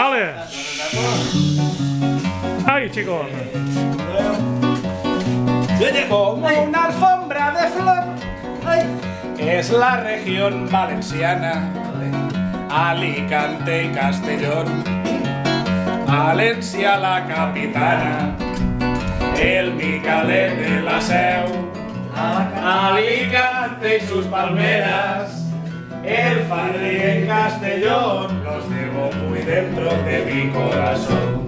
¡Ale! ¡Ay, chicos! Como una alfombra de flor, es la región valenciana, Alicante y Castellón, Valencia la capitana, el Micalet de la Seu, Alicante y sus palmeras, el Fadrí en Castellón, los llevo muy dentro de mi corazón.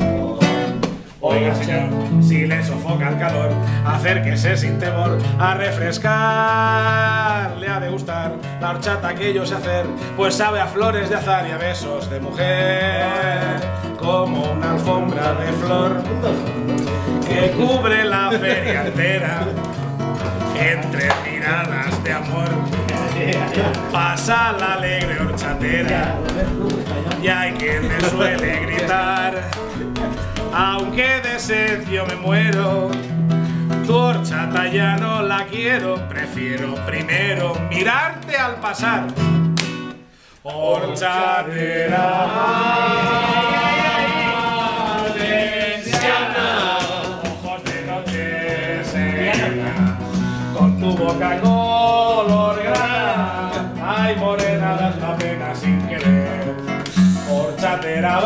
Oiga, señor, si le sofoca el calor, acérquese sin temor a refrescar. Le ha de gustar la horchata que yo sé hacer, pues sabe a flores de azar y a besos de mujer, como una alfombra de flor que cubre la feria entera. Entre miradas de amor pasa la alegre horchatera, y hay quien me suele gritar: aunque de sed yo me muero, tu horchata ya no la quiero, prefiero primero mirarte al pasar. Horchatera valenciana, ojos de noche serena, con tu boca color grana, ay morena, das la pena sin querer. Horchatera